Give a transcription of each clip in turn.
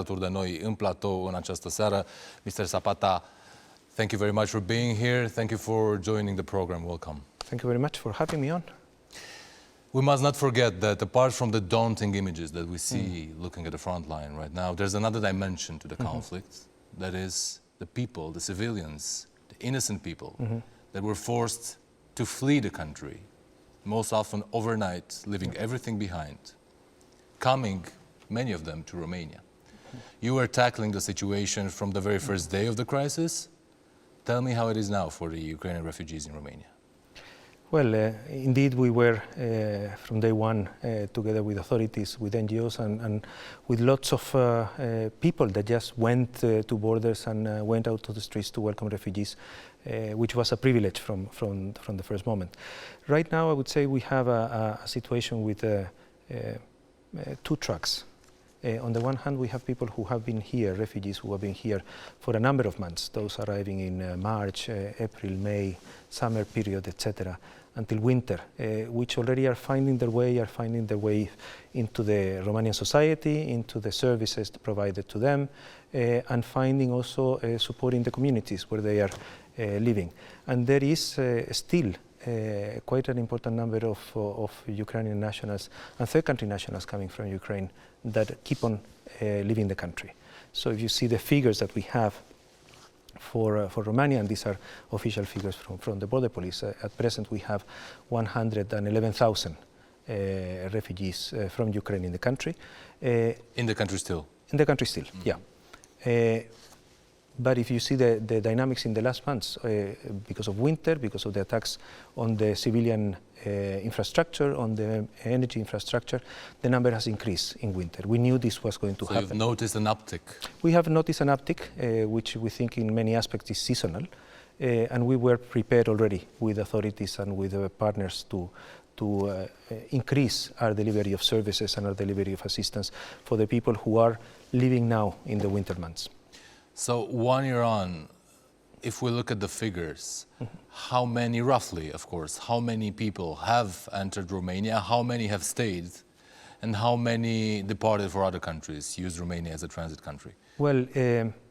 alături de noi în platou în această seară. Mr. Zapata, thank you very much for being here. Thank you for joining the program. Welcome. Thank you very much for having me on. We must not forget that apart from the daunting images that we see looking at the front line right now, there's another dimension to the conflict. That is the people, the civilians, the innocent people that were forced to flee the country, most often overnight, leaving everything behind, coming, many of them, to Romania. You were tackling the situation from the very first day of the crisis. Tell me how it is now for the Ukrainian refugees in Romania. Well, indeed, we were from day one together with authorities, with NGOs, and with lots of people that just went to borders and went out to the streets to welcome refugees, which was a privilege from the first moment. Right now, I would say we have a situation with two tracks. On the one hand, we have people who have been here, refugees who have been here for a number of months, those arriving in March, April, May, summer period, etc., until winter, which already are finding their way into the Romanian society, into the services provided to them, and finding also support in the communities where they are living. And there is still quite an important number of Ukrainian nationals and third country nationals coming from Ukraine that keep on leaving the country. So if you see the figures that we have for Romania, and these are official figures from the border police, at present we have 111,000 refugees from Ukraine in the country. In the country still? In the country still, yeah. But if you see the dynamics in the last months, because of winter, because of the attacks on the civilian infrastructure, on the energy infrastructure, the number has increased in winter. We knew this was going to happen. So you've noticed an uptick? We have noticed an uptick, which we think in many aspects is seasonal, and we were prepared already with authorities and with partners to increase our delivery of services and our delivery of assistance for the people who are living now in the winter months. So 1 year on, if we look at the figures, how many, roughly, of course, how many people have entered Romania, how many have stayed, and how many departed for other countries, used Romania as a transit country? Well,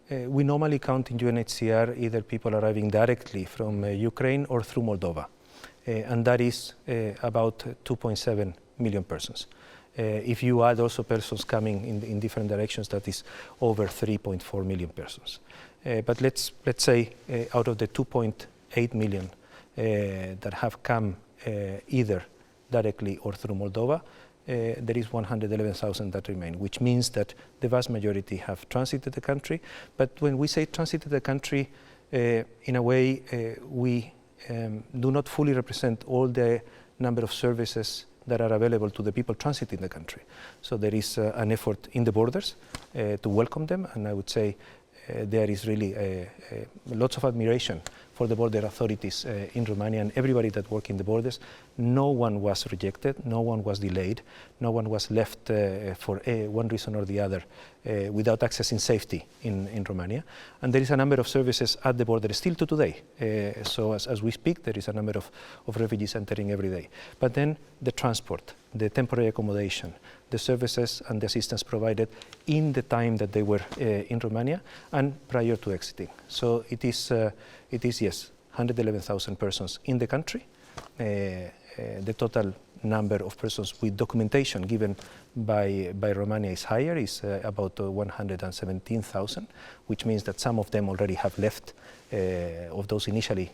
we normally count in UNHCR either people arriving directly from Ukraine or through Moldova, and that is about 2.7 million persons. If you add also persons coming in different directions, that is over 3.4 million persons. But let's say out of the 2.8 million that have come either directly or through Moldova, there is 111,000 that remain, which means that the vast majority have transited the country. But when we say transited the country, in a way, we do not fully represent all the number of services that are available to the people transiting the country. So there is an effort in the borders to welcome them, and I would say there is really lots of admiration for the border authorities in Romania and everybody that work in the borders. No one was rejected, no one was delayed, no one was left for one reason or the other without access in safety in Romania. And there is a number of services at the border still to today. So as we speak, there is a number of refugees entering every day. But then the transport, the temporary accommodation, the services and the assistance provided in the time that they were in Romania and prior to exiting. So it is yes, 111,000 persons in the country. The total number of persons with documentation given by Romania is higher, is about 117,000, which means that some of them already have left, of those initially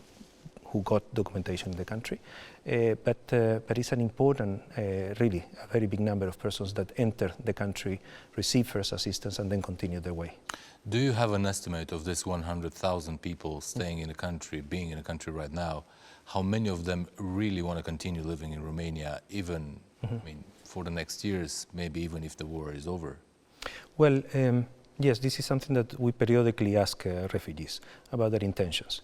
who got documentation in the country. But it's an important, really, a very big number of persons that enter the country, receive first assistance, and then continue their way. Do you have an estimate of this 100,000 people staying in the country, being in the country right now? How many of them really want to continue living in Romania, even, I mean, for the next years, maybe even if the war is over? Well, yes, this is something that we periodically ask refugees about their intentions.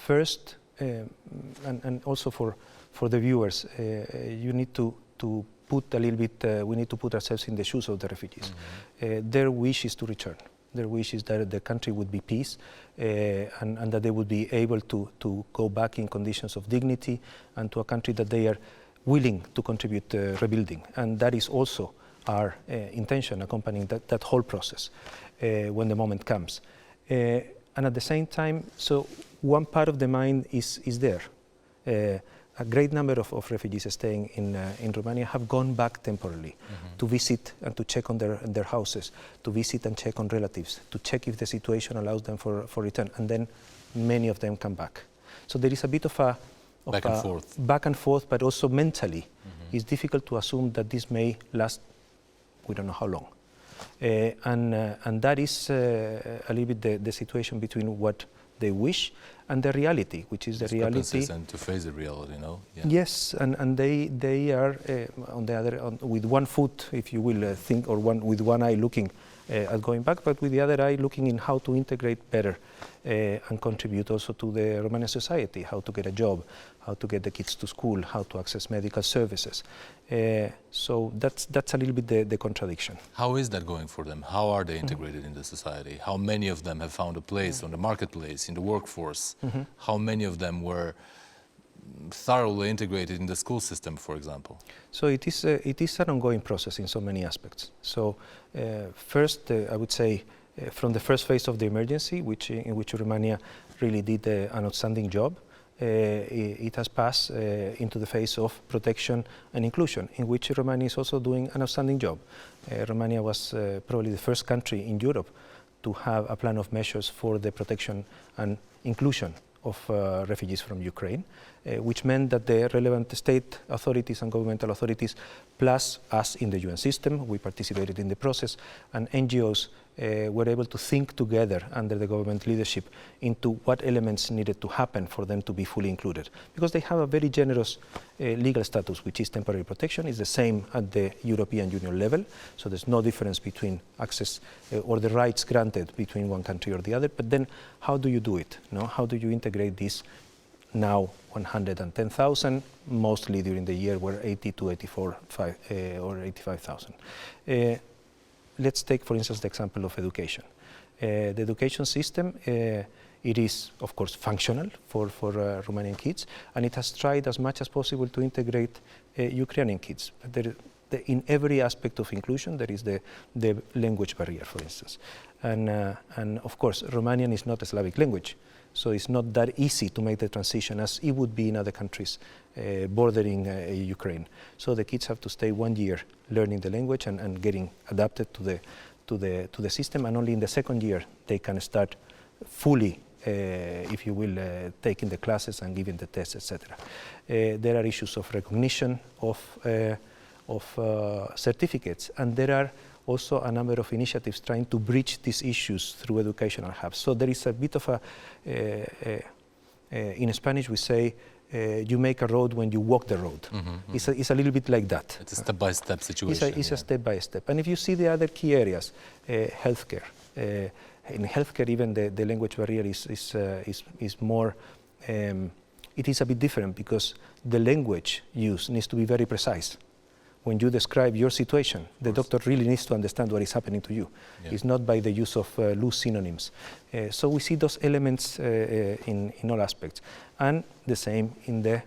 First, and also for the viewers, you need to put a little bit, we need to put ourselves in the shoes of the refugees. Their wish is to return. Their wish is that the country would be peace and that they would be able to go back in conditions of dignity and to a country that they are willing to contribute rebuilding. And that is also our intention accompanying that whole process when the moment comes. And at the same time, so one part of the mind is there. A great number of refugees staying in Romania have gone back temporarily to visit and to check on their houses, to visit and check on relatives, to check if the situation allows them for return, and then many of them come back. So there is a bit of back and forth, but also mentally, it's difficult to assume that this may last, we don't know how long. And that is a little bit the situation between what they wish and the reality, which is the reality. And to face the reality, no? Yeah. Yes, and they are with one foot, if you will think, or with one eye looking at going back, but with the other eye looking in how to integrate better and contribute also to the Romanian society, how to get a job, how to get the kids to school, how to access medical services. So that's a little bit the contradiction. How is that going for them? How are they integrated in the society? How many of them have found a place on the marketplace, in the workforce? How many of them were thoroughly integrated in the school system, for example? So it is an ongoing process in so many aspects. So first, I would say, from the first phase of the emergency, in which Romania really did an outstanding job, it has passed into the phase of protection and inclusion, in which Romania is also doing an outstanding job. Romania was probably the first country in Europe to have a plan of measures for the protection and inclusion of refugees from Ukraine, which meant that the relevant state authorities and governmental authorities, plus us in the UN system, we participated in the process, and NGOs were able to think together under the government leadership into what elements needed to happen for them to be fully included. Because they have a very generous legal status, which is temporary protection. It's the same at the European Union level, so there's no difference between access or the rights granted between one country or the other. But then how do you do it? No? How do you integrate this? Now 110,000, mostly during the year were 80 to or 85,000. Let's take, for instance, the example of education. The education system, it is, of course, functional for Romanian kids, and it has tried as much as possible to integrate Ukrainian kids. In every aspect of inclusion, there is the language barrier, for instance. And of course, Romanian is not a Slavic language, so it's not that easy to make the transition as it would be in other countries bordering Ukraine. So the kids have to stay 1 year learning the language and getting adapted to the system, and only in the second year they can start fully, if you will, taking the classes and giving the tests, etc. There are issues of recognition of certificates, and there are also a number of initiatives trying to bridge these issues through educational hubs. So there is a bit of in Spanish we say, you make a road when you walk the road. It's a little bit like that. It's a step-by-step situation. It's a step-by-step. And if you see the other key areas, healthcare. In healthcare, even the language barrier is more, it is a bit different because the language used needs to be very precise. When you describe your situation, the doctor really needs to understand what is happening to you. Yeah. It's not by the use of loose synonyms. So we see those elements in all aspects. And the same in the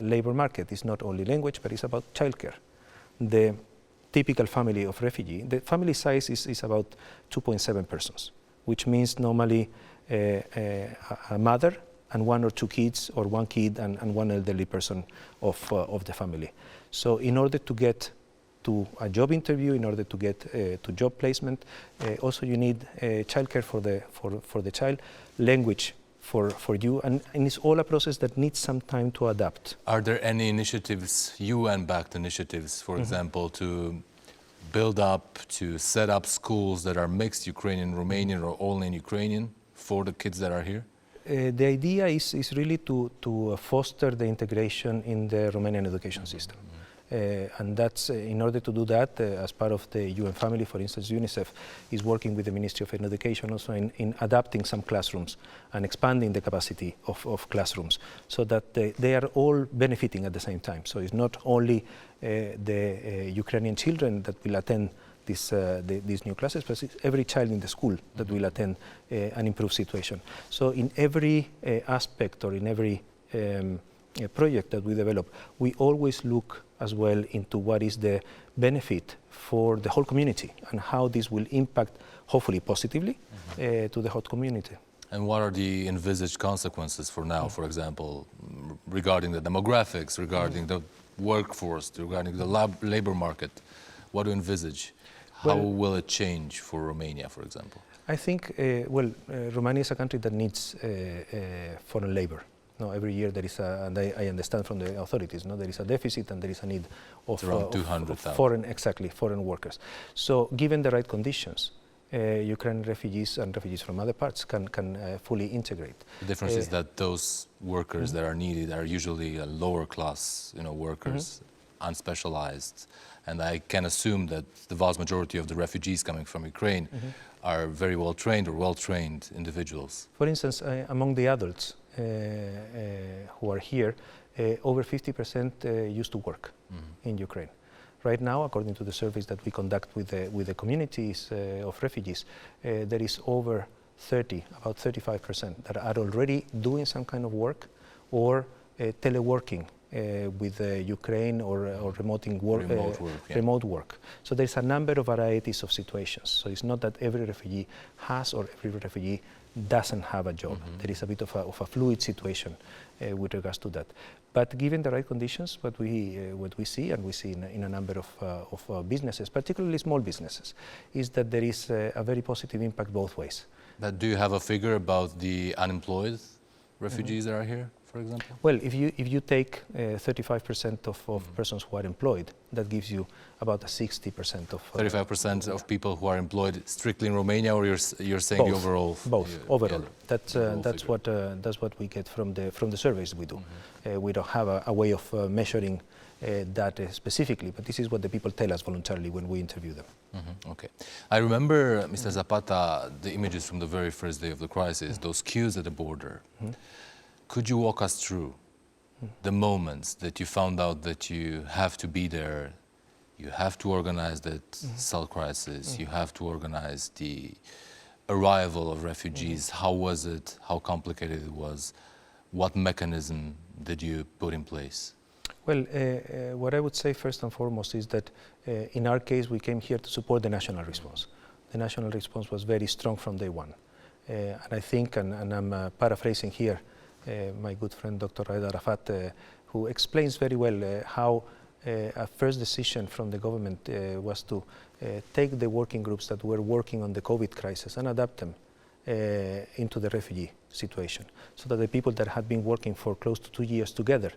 labor market. It's not only language, but it's about childcare. The typical family of refugee, the family size is about 2.7 persons, which means normally a mother and 1 or 2 kids, or 1 kid and 1 elderly person of the family. So in order to get to a job interview, in order to get to job placement, also you need childcare for the child, language for you, and it's all a process that needs some time to adapt. Are there any initiatives, UN-backed initiatives, for example, to build up, to set up schools that are mixed Ukrainian, Romanian, or only in Ukrainian for the kids that are here? The idea is really to foster the integration in the Romanian education system. And that's, in order to do that, as part of the UN family, for instance, UNICEF is working with the Ministry of Education also in adapting some classrooms and expanding the capacity of classrooms so that they are all benefiting at the same time. So it's not only the Ukrainian children that will attend these new classes, but it's every child in the school that will attend an improved situation. So in every aspect or in every project that we develop, we always look as well into what is the benefit for the whole community and how this will impact, hopefully positively, to the whole community. And what are the envisaged consequences for now, for example, regarding the demographics, regarding the workforce, regarding the labor market? What do you envisage? How will it change for Romania, for example? I think, Romania is a country that needs foreign labor. No, every year there is and I understand from the authorities, there is a deficit and there is a need of around 200,000 foreign workers. So, given the right conditions, Ukrainian refugees and refugees from other parts can fully integrate. The difference is that those workers that are needed are usually lower class, workers, unspecialized, and I can assume that the vast majority of the refugees coming from Ukraine are very well trained or well trained individuals. For instance, among the adults who are here, over 50% used to work in Ukraine. Right now, according to the surveys that we conduct with the communities of refugees, there is over 30, about 35% that are already doing some kind of work or teleworking with Ukraine or remote work. So there's a number of varieties of situations. So it's not that every refugee has or every refugee doesn't have a job. There is a bit of a fluid situation with regards to that. But given the right conditions, what we see, and we see in a number of businesses, particularly small businesses, is that there is a very positive impact both ways. But do you have a figure about the unemployed refugees that are here, for example? Well, if you take 35% of persons who are employed, that gives you about a 60% of 35% of people who are employed strictly in Romania, or you're saying both, the overall? Both overall. That's what we get from the surveys we do. We don't have a way of measuring that specifically, but this is what the people tell us voluntarily when we interview them. Okay. I remember, Mr. Zapata, the images from the very first day of the crisis, those queues at the border. Could you walk us through the moments that you found out that you have to be there, you have to organize that cell crisis, you have to organize the arrival of refugees? How was it? How complicated it was? What mechanism did you put in place? Well, what I would say first and foremost is that in our case we came here to support the national response. The national response was very strong from day one. And I think, and I'm paraphrasing here, my good friend Dr. Raed Arafat, who explains very well how a first decision from the government was to take the working groups that were working on the COVID crisis and adapt them into the refugee situation, so that the people that had been working for close to 2 years together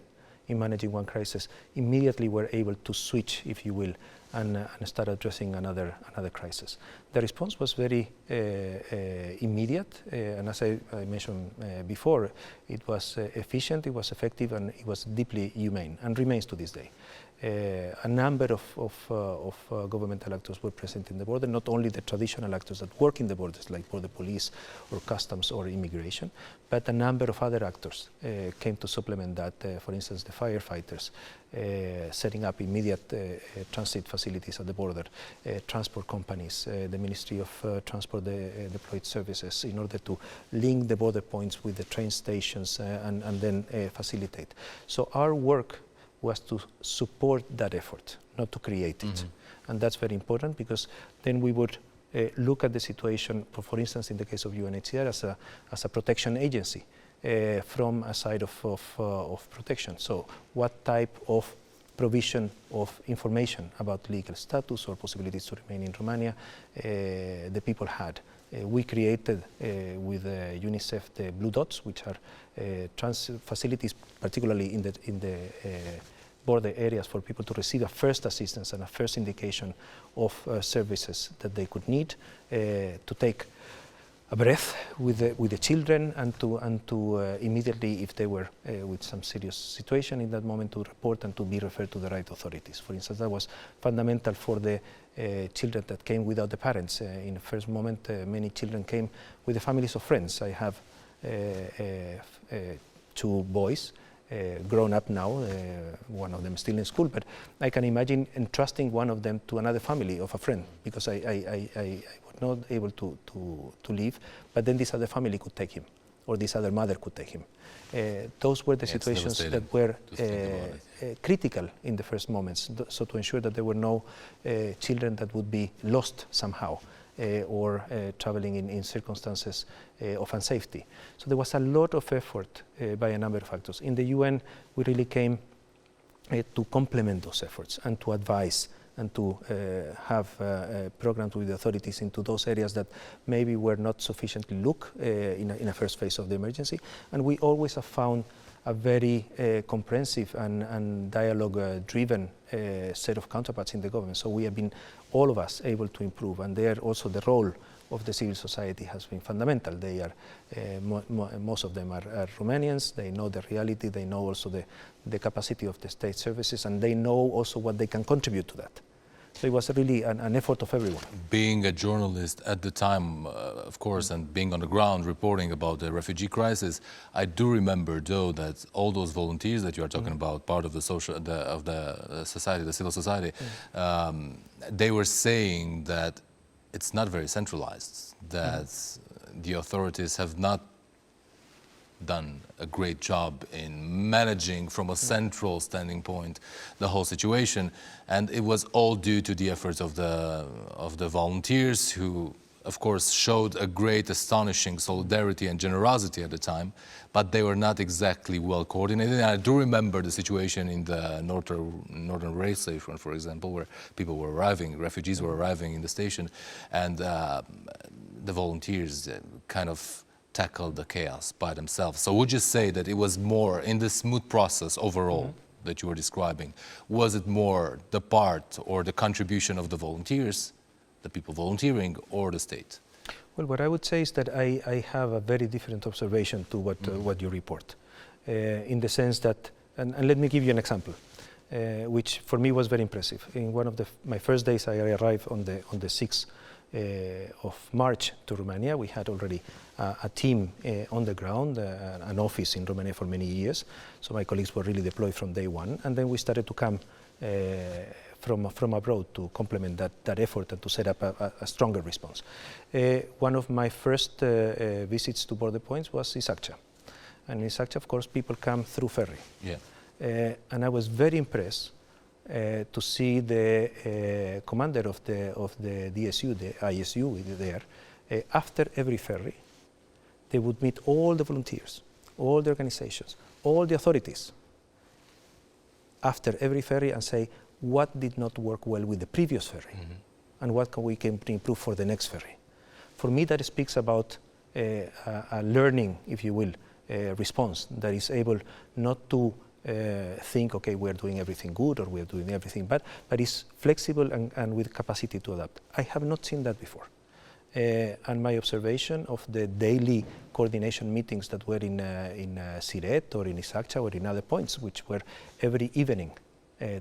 in managing one crisis immediately were able to switch, if you will, and start addressing another crisis. The response was very immediate, and as I mentioned before, it was efficient, it was effective, and it was deeply humane, and remains to this day. A number of governmental actors were present in the border, not only the traditional actors that work in the borders, like border police or customs or immigration, but a number of other actors came to supplement that. For instance, the firefighters, setting up immediate transit facilities at the border, transport companies, the Ministry of Transport deployed services in order to link the border points with the train stations and then facilitate. So our work was to support that effort, not to create it. And that's very important, because then we would look at the situation, for instance, in the case of UNHCR, as a protection agency from a side of protection. So what type of provision of information about legal status or possibilities to remain in Romania the people had. We created with UNICEF the Blue Dots, which are facilities, particularly in the border areas, for people to receive a first assistance and a first indication of services that they could need to take a breath with the children, and to immediately, if they were with some serious situation in that moment, to report and to be referred to the right authorities. For instance, that was fundamental for the children that came without the parents. In the first moment, many children came with the families of friends. I have 2 boys, grown up now, one of them still in school, but I can imagine entrusting one of them to another family of a friend, because I was not able to leave, but then this other family could take him or this other mother could take him. Those were the situations that were critical in the first moments, so to ensure that there were no children that would be lost somehow or traveling in circumstances of unsafety. So there was a lot of effort by a number of actors. In the UN, we really came to complement those efforts and to advise and to have programs with the authorities into those areas that maybe were not sufficiently looked in a first phase of the emergency. And we always have found a very comprehensive and dialogue-driven set of counterparts in the government. So we have been, all of us, able to improve. And there also the role of the civil society has been fundamental. They are, most of them are Romanians. They know the reality. They know also the capacity of the state services, and they know also what they can contribute to that. So it was really an effort of everyone. Being a journalist at the time, of course, and being on the ground reporting about the refugee crisis, I do remember, though, that all those volunteers that you are talking about, part of the society, the civil society, they were saying that it's not very centralized, that the authorities have not done a great job in managing from a central standing point the whole situation, and it was all due to the efforts of the volunteers, who of course showed a great, astonishing solidarity and generosity at the time, but they were not exactly well coordinated. And I do remember the situation in the northern rail station, for example, where people were arriving, refugees were arriving in the station, and the volunteers kind of tackled the chaos by themselves. So would you say that it was more in the smooth process overall that you were describing? Was it more the part or the contribution of the volunteers, the people volunteering, or the state? Well, what I would say is that I have a very different observation to what you report, in the sense that, and let me give you an example, which for me was very impressive. In one of my first days, I arrived on the 6th of March to Romania. We had already a team on the ground, an office in Romania for many years. So my colleagues were really deployed from day one. And then we started to come from abroad to complement that effort and to set up a stronger response. One of my first visits to border points was Isaccea. And in Isaccea, of course, people come through ferry. Yeah. And I was very impressed to see the commander of the DSU, the ISU there, after every ferry, they would meet all the volunteers, all the organizations, all the authorities, after every ferry, and say, what did not work well with the previous ferry, and what can we improve for the next ferry. For me, that speaks about a learning, if you will, response that is able not to think, okay, we're doing everything good or we're doing everything bad, but is flexible and with capacity to adapt. I have not seen that before. And my observation of the daily coordination meetings that were in Siret or in Isaccea or in other points, which were every evening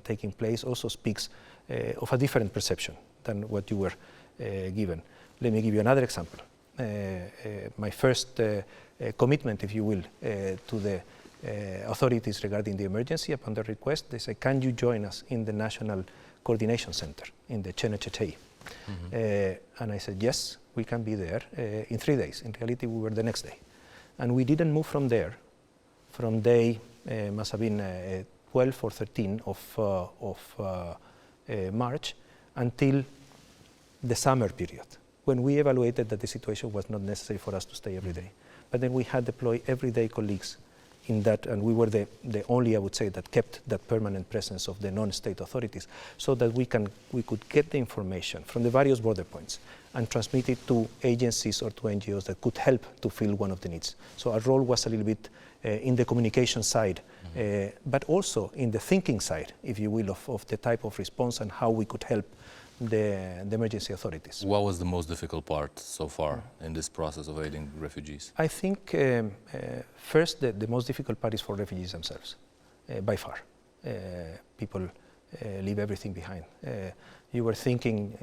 taking place, also speaks of a different perception than what you were given. Let me give you another example. My first commitment, if you will, to the authorities regarding the emergency, upon the request, they say, can you join us in the National Coordination Center in the Cenecetei? And I said, yes, we can be there in 3 days. In reality, we were the next day. And we didn't move from there, from day, must have been 12 or 13 of March, until the summer period, when we evaluated that the situation was not necessary for us to stay every day. But then we had deployed everyday colleagues in that, and we were the only, I would say, that kept that permanent presence of the non-state authorities, so that we could get the information from the various border points and transmit it to agencies or to NGOs that could help to fill one of the needs. So our role was a little bit in the communication side, but also in the thinking side, if you will, of the type of response and how we could help the emergency authorities. What was the most difficult part so far in this process of aiding refugees? I think first the most difficult part is for refugees themselves, by far. People leave everything behind. You were thinking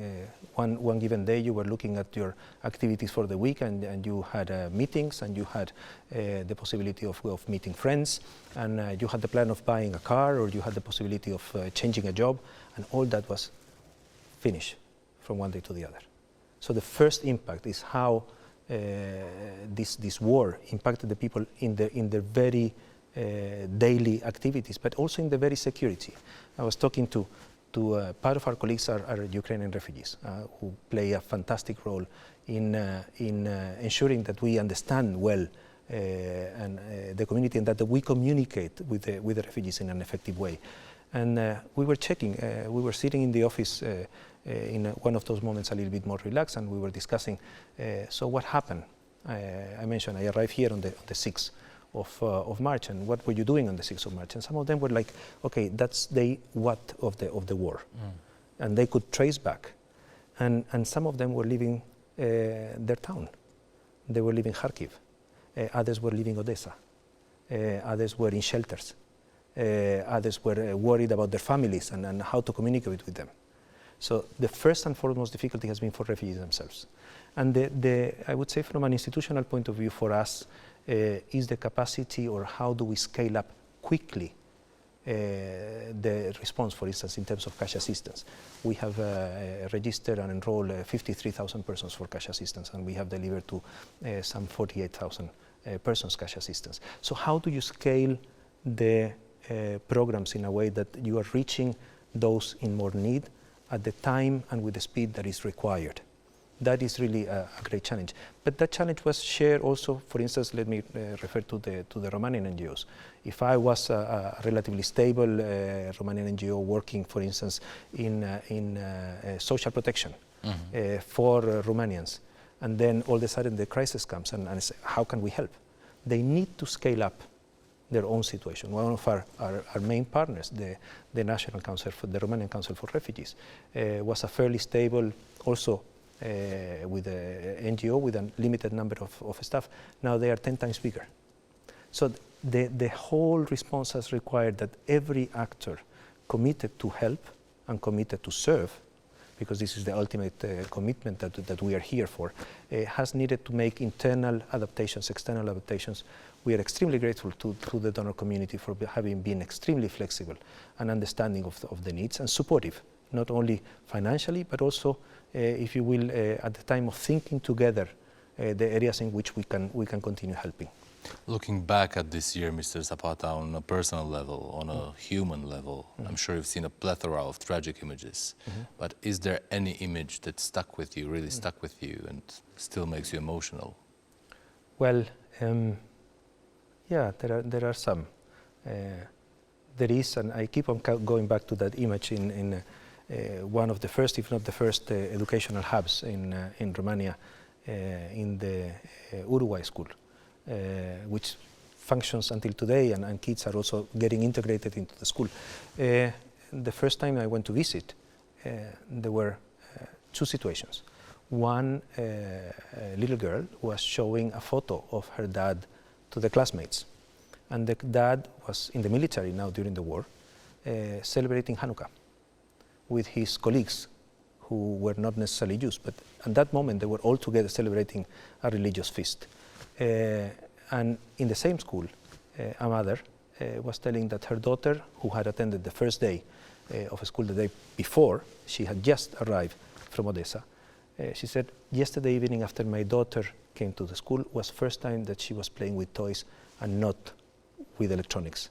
one given day, you were looking at your activities for the week, and you had meetings, and you had the possibility of meeting friends, and you had the plan of buying a car, or you had the possibility of changing a job, and all that was finished from one day to the other. So the first impact is how this war impacted the people in their very daily activities, but also in the very security. I was talking to part of our colleagues are Ukrainian refugees who play a fantastic role in ensuring that we understand well the community and that we communicate with the refugees in an effective way. And we were checking, we were sitting in the office in one of those moments a little bit more relaxed, and we were discussing, so what happened? I mentioned I arrived here on the 6th of March, and what were you doing on the 6th of March? And some of them were like, okay, that's day what of the war. And they could trace back. And some of them were leaving their town. They were leaving Kharkiv. Others were leaving Odessa. Others were in shelters. Others were worried about their families and how to communicate with them. So the first and foremost difficulty has been for refugees themselves. And I would say from an institutional point of view for us is the capacity, or how do we scale up quickly the response, for instance, in terms of cash assistance. We have registered and enrolled 53,000 persons for cash assistance, and we have delivered to some 48,000 persons cash assistance. So how do you scale the programs in a way that you are reaching those in more need at the time and with the speed that is required? That is really a great challenge. But that challenge was shared also, for instance, let me refer to the Romanian NGOs. If I was a relatively stable Romanian NGO working, for instance, in social protection for Romanians, and then all of a sudden the crisis comes and I say, how can we help? They need to scale up their own situation. One of our main partners, the National Council for the Romanian Council for Refugees, was a fairly stable, also with an NGO with a limited number of staff. Now they are 10 times bigger. So the whole response has required that every actor committed to help and committed to serve, because this is the ultimate commitment that we are here for, has needed to make internal adaptations, external adaptations. We are extremely grateful to the donor community for having been extremely flexible and understanding of the needs and supportive, not only financially, but also, if you will, at the time of thinking together the areas in which we can continue helping. Looking back at this year, Mr. Zapata, on a personal level, on a human level, I'm sure you've seen a plethora of tragic images, but is there any image that stuck with you, really stuck with you, and still makes you emotional? Well, yeah, there are some. There is, and I keep on going back to that image in one of the first, if not the first, educational hubs in Romania, in the Uruguay school, which functions until today, and kids are also getting integrated into the school. The first time I went to visit, there were two situations. One, a little girl was showing a photo of her dad to the classmates, and the dad was in the military now during the war, celebrating Hanukkah with his colleagues who were not necessarily Jews, but at that moment they were all together celebrating a religious feast. And in the same school, a mother was telling that her daughter, who had attended the first day of school the day before, she had just arrived from Odessa, she said, yesterday evening after my daughter came to the school was the first time that she was playing with toys and not with electronics.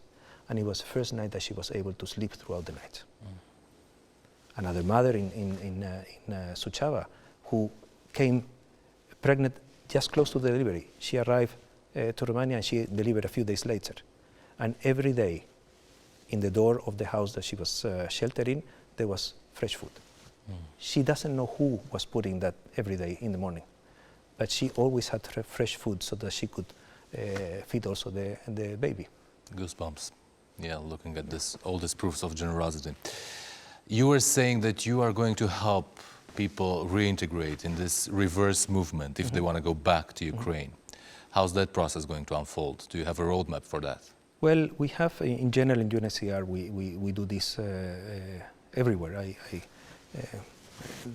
And it was the first night that she was able to sleep throughout the night. Another mother in Suceava who came pregnant just close to the delivery. She arrived to Romania and she delivered a few days later. And every day in the door of the house that she was sheltered in, there was fresh food. She doesn't know who was putting that every day in the morning, but she always had fresh food so that she could feed also the baby. Goosebumps. Yeah, looking at this, all these proofs of generosity. You were saying that you are going to help people reintegrate in this reverse movement if they want to go back to Ukraine. How's that process going to unfold? Do you have a roadmap for that? Well, we have, in general, in UNHCR, we do this everywhere.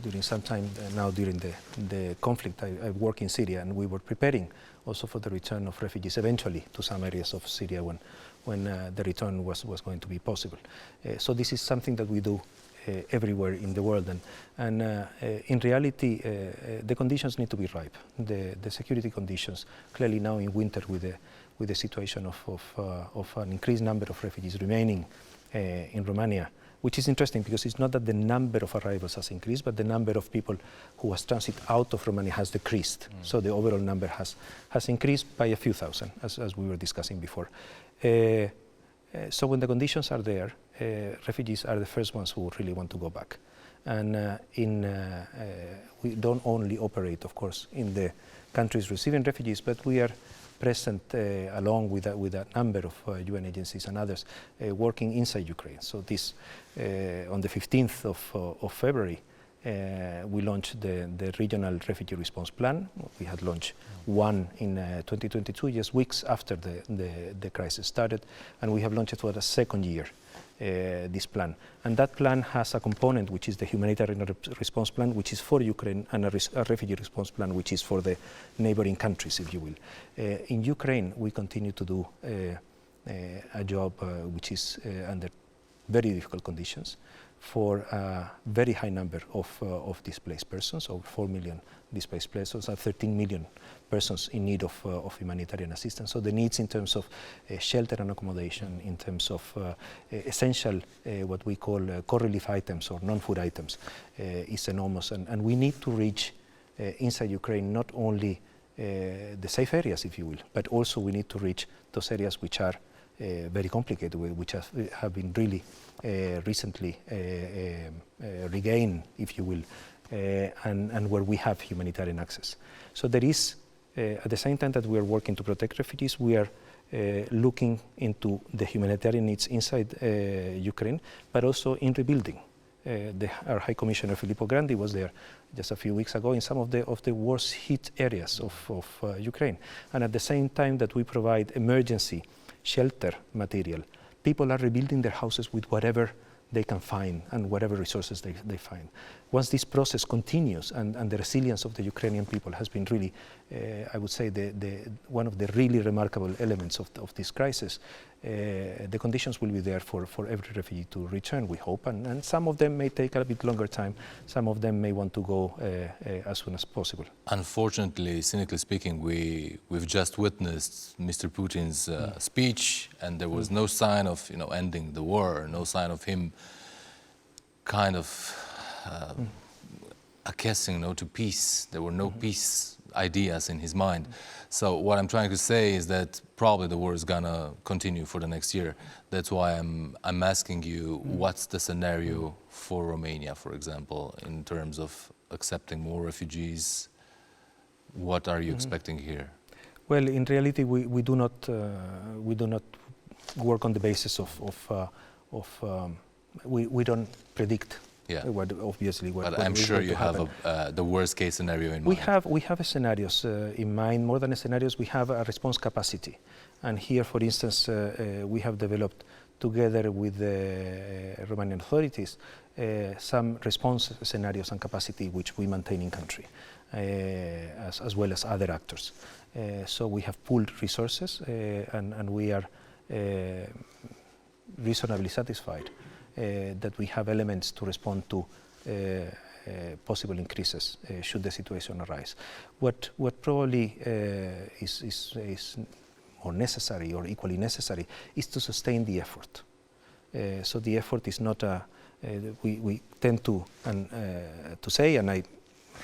During some time now, during the conflict, I work in Syria, and we were preparing also for the return of refugees eventually to some areas of Syria when the return was going to be possible. So this is something that we do everywhere in the world. And in reality, the conditions need to be ripe. The security conditions, clearly now in winter with the situation of an increased number of refugees remaining in Romania, which is interesting because it's not that the number of arrivals has increased, but the number of people who has transit out of Romania has decreased. So the overall number has increased by a few thousand, as we were discussing before. So when the conditions are there, refugees are the first ones who really want to go back. And we don't only operate, of course, in the countries receiving refugees, but we are present along with a number of UN agencies and others working inside Ukraine. So this, on the 15th of February, we launched the regional refugee response plan. We had launched one in 2022, just weeks after the crisis started, and we have launched it for the second year, this plan. And that plan has a component which is the humanitarian response plan, which is for Ukraine, and a refugee response plan, which is for the neighboring countries, if you will. In Ukraine, we continue to do a job which is under very difficult conditions for a very high number of displaced persons, over 4 million displaced persons, and 13 million persons in need of humanitarian assistance. So the needs in terms of shelter and accommodation, in terms of essential, what we call core relief items or non-food items, is enormous. And we need to reach inside Ukraine not only the safe areas, if you will, but also we need to reach those areas which are very complicated, which have been really recently regained, if you will, and where we have humanitarian access. So there is, at the same time that we are working to protect refugees, we are looking into the humanitarian needs inside Ukraine, but also in rebuilding. Our High Commissioner Filippo Grandi was there just a few weeks ago in some of the worst hit areas of Ukraine. And at the same time that we provide emergency shelter material, people are rebuilding their houses with whatever they can find and whatever resources they find. Once this process continues and the resilience of the Ukrainian people has been really, I would say, one of the really remarkable elements of this crisis, the conditions will be there for every refugee to return, we hope, and some of them may take a bit longer time, some of them may want to go as soon as possible. Unfortunately, cynically speaking, we've just witnessed Mr. Putin's speech, and there was no sign of ending the war, no sign of him kind of acquiescing to peace. There were no peace ideas in his mind. So what I'm trying to say is that probably the war is gonna continue for the next year. That's why I'm asking you, what's the scenario for Romania, for example, in terms of accepting more refugees? What are you expecting here? Well, in reality, we do not work on the basis we don't predict. Yeah. But I'm sure you have the worst case scenario in mind. We have scenarios in mind. More than the scenarios, we have a response capacity. And here, for instance, we have developed together with the Romanian authorities some response scenarios and capacity which we maintain in country, as well as other actors. So we have pooled resources and we are reasonably satisfied that we have elements to respond to possible increases should the situation arise. What probably is more necessary or equally necessary is to sustain the effort. So the effort is not we tend to say, and I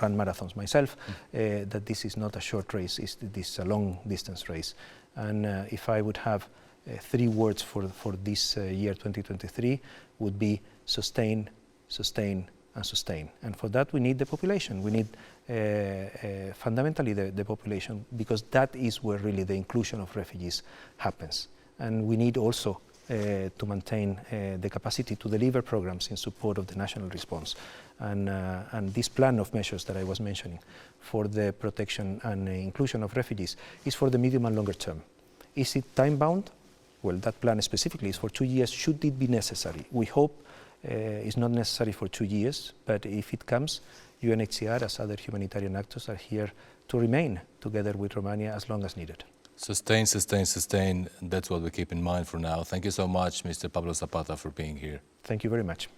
run marathons myself, that this is not a short race, this is a long distance race. And if I would have 3 words for this year 2023 would be sustain, sustain, and sustain. And for that we need the population. We need fundamentally the population, because that is where really the inclusion of refugees happens. And we need also to maintain the capacity to deliver programs in support of the national response. And this plan of measures that I was mentioning for the protection and inclusion of refugees is for the medium and longer term. Is it time-bound? Well, that plan specifically is for 2 years, should it be necessary. We hope it's not necessary for 2 years, but if it comes, UNHCR, as other humanitarian actors, are here to remain together with Romania as long as needed. Sustain, sustain, sustain. That's what we keep in mind for now. Thank you so much, Mr. Pablo Zapata, for being here. Thank you very much.